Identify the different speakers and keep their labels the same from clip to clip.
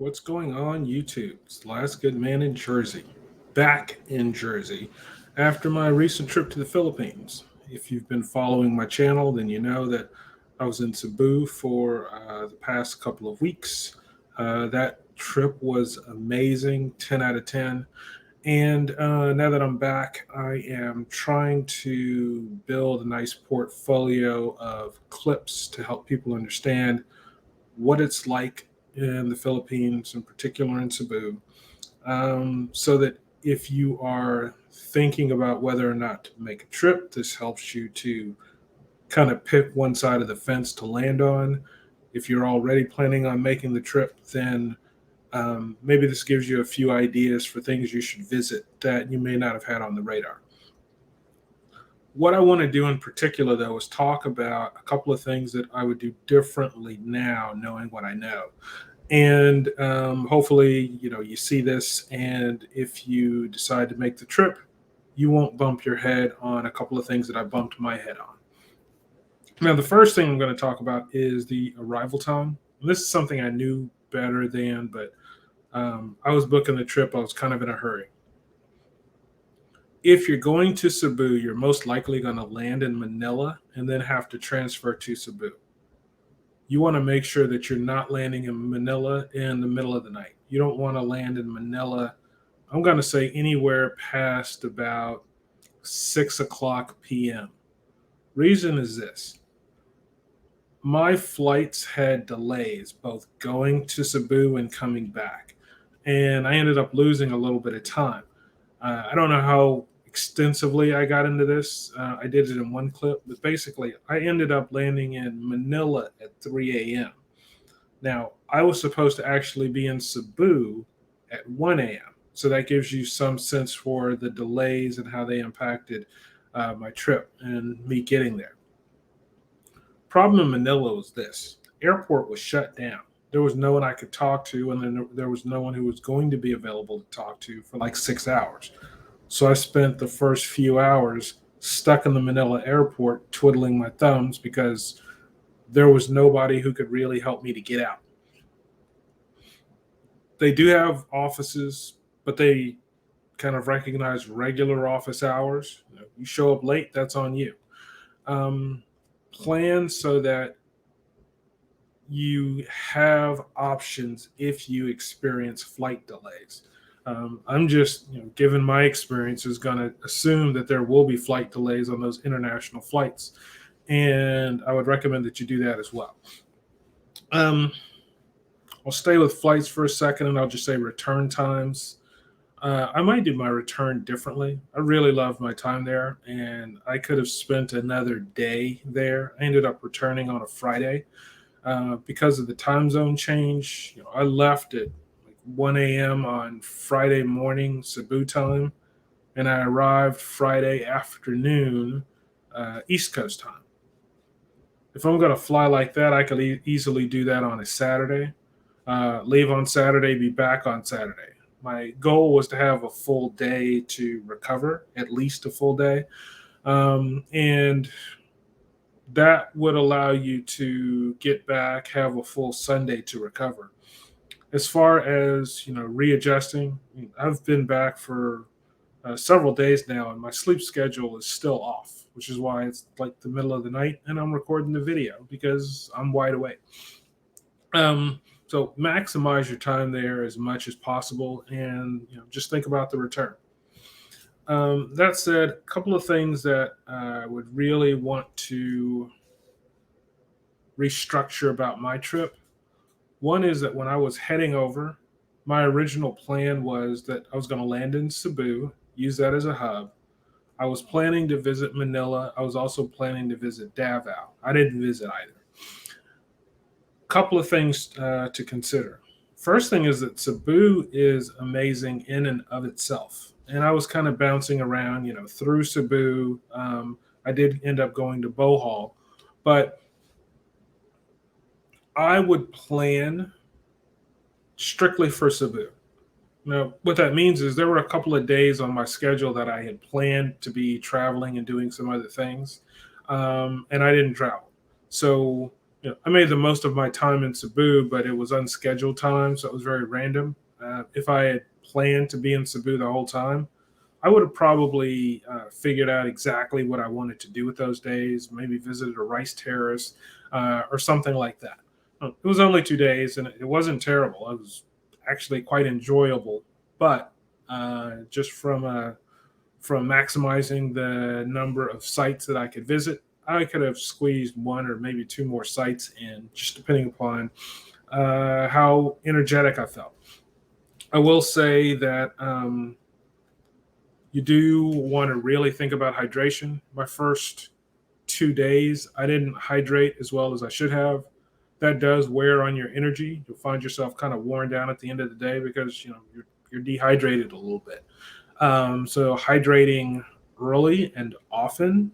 Speaker 1: What's going on, YouTube? It's the last good man in Jersey, back in Jersey after my recent trip to the Philippines. If you've been following my channel, then you know that I was in Cebu for the past couple of weeks. That trip was amazing, 10 out of 10. And now that I'm back, I am trying to build a nice portfolio of clips to help people understand what it's like in the Philippines, in particular in Cebu, so that if you are thinking about whether or not to make a trip, this helps you to kind of pick one side of the fence to land on. If you're already planning on making the trip, then maybe this gives you a few ideas for things you should visit that you may not have had on the radar. What I want to do in particular, though, is talk about a couple of things that I would do differently now, knowing what I know. And hopefully, you see this, and if you decide to make the trip, you won't bump your head on a couple of things that I bumped my head on. Now, the first thing I'm going to talk about is the arrival time. And this is something I knew better than, but I was booking the trip. I was kind of in a hurry. If you're going to Cebu, you're most likely going to land in Manila and then have to transfer to Cebu. You want to make sure that you're not landing in Manila in the middle of the night. You don't want to land in Manila, I'm going to say anywhere past about 6 o'clock p.m. Reason is this: my flights had delays both going to Cebu and coming back, and I ended up losing a little bit of time. I don't know how extensively I got into this. I did it in one clip, but basically, I ended up landing in Manila at 3 a.m. Now, I was supposed to actually be in Cebu at 1 a.m. So that gives you some sense for the delays and how they impacted my trip and me getting there. Problem in Manila was this: airport was shut down. There was no one I could talk to, and then there was no one who was going to be available to talk to for like 6 hours. So I spent the first few hours stuck in the Manila airport twiddling my thumbs because there was nobody who could really help me to get out. They do have offices, but they kind of recognize regular office hours. You show up late, that's on you. Um, Plan so that you have options if you experience flight delays. I'm just, given my experience, is going to assume that there will be flight delays on those international flights, and I would recommend that you do that as well. Um, I'll stay with flights for a second, and I'll just say return times. I might do my return differently. I really loved my time there, and I could have spent another day there. I ended up returning on a Friday because of the time zone change. I left at like 1 a.m. on Friday morning Cebu time, and I arrived Friday afternoon East Coast time. If I'm going to fly like that, I could easily do that on a Saturday. Leave on Saturday, be back on Saturday. My goal was to have a full day to recover, at least a full day. And that would allow you to get back, have a full Sunday to recover. As far as readjusting, I've been back for several days now, and my sleep schedule is still off, which is why it's like the middle of the night, and I'm recording the video because I'm wide awake. So maximize your time there as much as possible, and just think about the return. That said, a couple of things that I would really want to restructure about my trip. One is that when I was heading over, my original plan was that I was going to land in Cebu, use that as a hub. I was planning to visit Manila. I was also planning to visit Davao. I didn't visit either. Couple of things to consider. First thing is that Cebu is amazing in and of itself. And I was kind of bouncing around, through Cebu. I did end up going to Bohol, but I would plan strictly for Cebu. Now, what that means is there were a couple of days on my schedule that I had planned to be traveling and doing some other things, and I didn't travel. So I made the most of my time in Cebu, but it was unscheduled time, so it was very random. If I had planned to be in Cebu the whole time, I would have probably figured out exactly what I wanted to do with those days, maybe visited a rice terrace or something like that. It was only 2 days and it wasn't terrible. It was actually quite enjoyable, but just from maximizing the number of sites that I could visit, I could have squeezed one or maybe two more sites in, just depending upon how energetic I felt. I will say that you do want to really think about hydration. My first 2 days, I didn't hydrate as well as I should have. That does wear on your energy. You'll find yourself kind of worn down at the end of the day because you're dehydrated a little bit. So hydrating early and often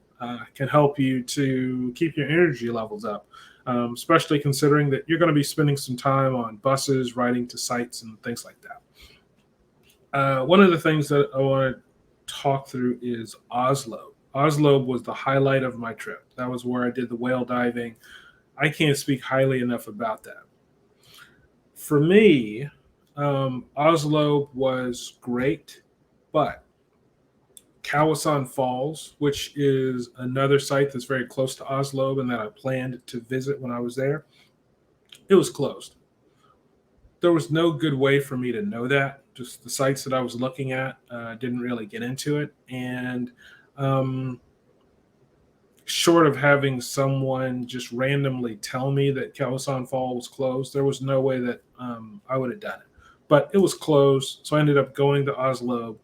Speaker 1: can help you to keep your energy levels up, especially considering that you're going to be spending some time on buses, riding to sites, and things like that. One of the things that I want to talk through is Oslo. Oslo was the highlight of my trip. That was where I did the whale diving. I can't speak highly enough about that. For me, Oslo was great, but Kawasan Falls, which is another site that's very close to Oslo and that I planned to visit when I was there, it was closed. There was no good way for me to know that. Just the sites that I was looking at didn't really get into it. And um, short of having someone just randomly tell me that Kawasan Fall was closed, there was no way that I would have done it. But it was closed. So I ended up going to Oslo,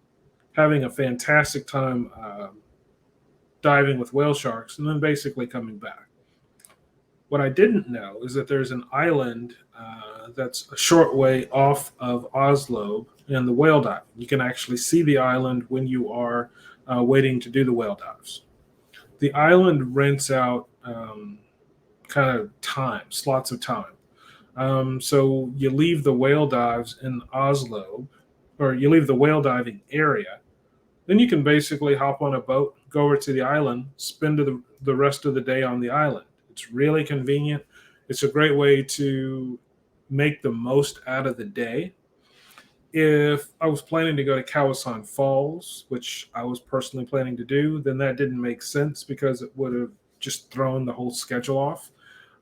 Speaker 1: having a fantastic time diving with whale sharks, and then basically coming back. What I didn't know is that there's an island that's a short way off of Oslo and the whale dive. You can actually see the island when you are waiting to do the whale dives. The island rents out kind of time, slots of time. So you leave the whale dives in Oslo, or you leave the whale diving area. Then you can basically hop on a boat, go over to the island, spend the rest of the day on the island. It's really convenient. It's a great way to make the most out of the day. If I was planning to go to Kawasan Falls, which I was personally planning to do, then that didn't make sense because it would have just thrown the whole schedule off.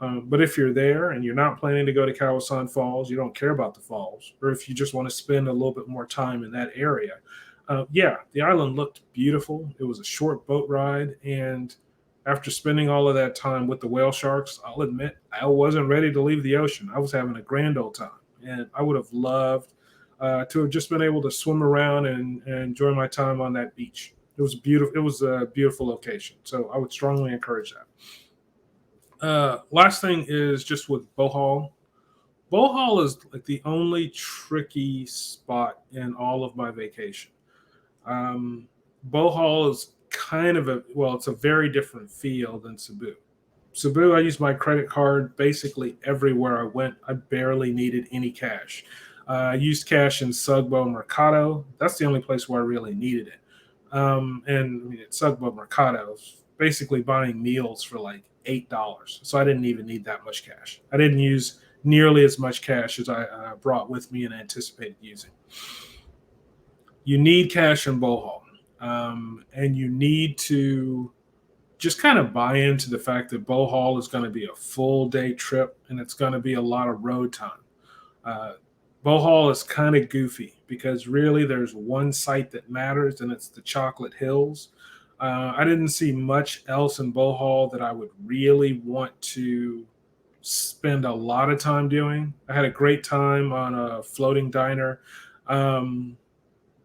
Speaker 1: But if you're there and you're not planning to go to Kawasan Falls, you don't care about the falls, or if you just want to spend a little bit more time in that area, yeah, the island looked beautiful. It was a short boat ride, and after spending all of that time with the whale sharks, I'll admit I wasn't ready to leave the ocean. I was having a grand old time, and I would have loved to have just been able to swim around and enjoy my time on that beach. It was beautiful. It was a beautiful location, so I would strongly encourage that. Last thing is just with Bohol. Bohol is like the only tricky spot in all of my vacation. Um, Bohol is kind of it's a very different feel than Cebu. Cebu, I used my credit card basically everywhere I went. I barely needed any cash. I used cash in Sugbo Mercado. That's the only place where I really needed it. And I mean, at Sugbo Mercado, I was basically buying meals for like $8. So I didn't even need that much cash. I didn't use nearly as much cash as I brought with me and anticipated using. You need cash in Bohol, and you need to just kind of buy into the fact that Bohol is going to be a full day trip and it's going to be a lot of road time. Uh, Bohol is kind of goofy because really there's one site that matters and it's the Chocolate Hills. I didn't see much else in Bohol that I would really want to spend a lot of time doing. I had a great time on a floating diner. Um,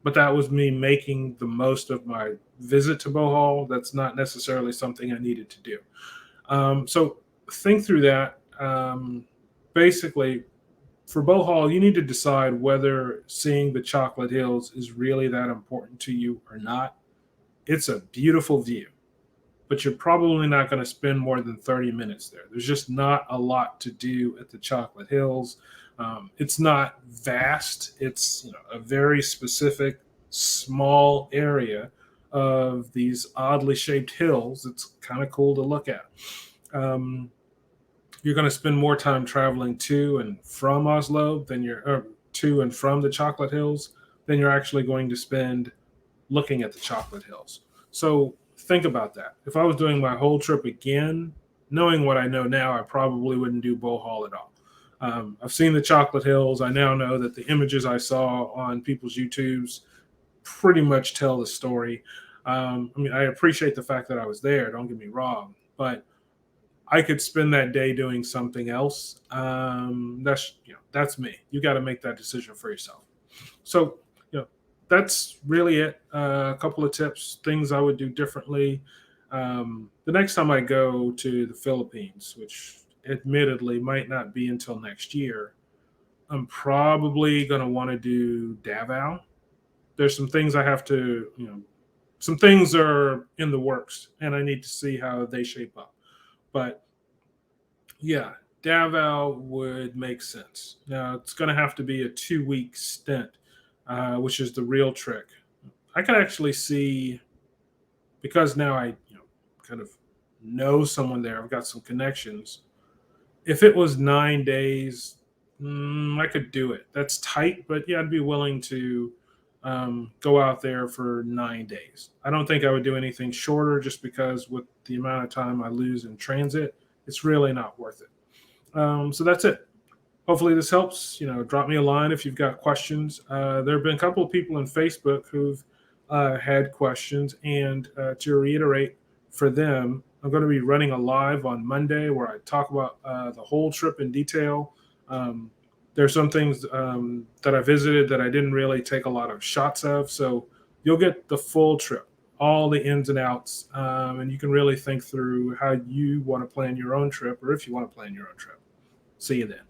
Speaker 1: but that was me making the most of my visit to Bohol. That's not necessarily something I needed to do. So think through that. Basically, for Bohol, you need to decide whether seeing the Chocolate Hills is really that important to you or not. It's a beautiful view, but you're probably not going to spend more than 30 minutes there. There's just not a lot to do at the Chocolate Hills. It's not vast. It's a very specific, small area of these oddly shaped hills. It's kind of cool to look at. Um, you're going to spend more time traveling to and from Oslo than to and from the chocolate hills than you're actually going to spend looking at the chocolate hills. So think about that. If I was doing my whole trip again, knowing what I know now, I probably wouldn't do Bohol at all. I've seen the chocolate hills. I now know that the images I saw on people's YouTubes pretty much tell the story. I mean, I appreciate the fact that I was there. Don't get me wrong, but I could spend that day doing something else. That's me. You got to make that decision for yourself. So, that's really it. A couple of tips, things I would do differently. The next time I go to the Philippines, which admittedly might not be until next year, I'm probably going to want to do Davao. There's some things I have to, some things are in the works and I need to see how they shape up. But yeah, Davao would make sense. Now it's going to have to be a 2 week stint, which is the real trick. I can actually see because now I kind of know someone there. I've got some connections. If it was 9 days, I could do it. That's tight, but yeah, I'd be willing to go out there for 9 days. I don't think I would do anything shorter just because with the amount of time I lose in transit, it's really not worth it. So that's it. Hopefully this helps. Drop me a line if you've got questions. There have been a couple of people on Facebook who've had questions, and to reiterate for them, I'm going to be running a live on Monday where I talk about the whole trip in detail. Um, there are some things that I visited that I didn't really take a lot of shots of, so you'll get the full trip, all the ins and outs, and you can really think through how you want to plan your own trip, or if you want to plan your own trip. See you then.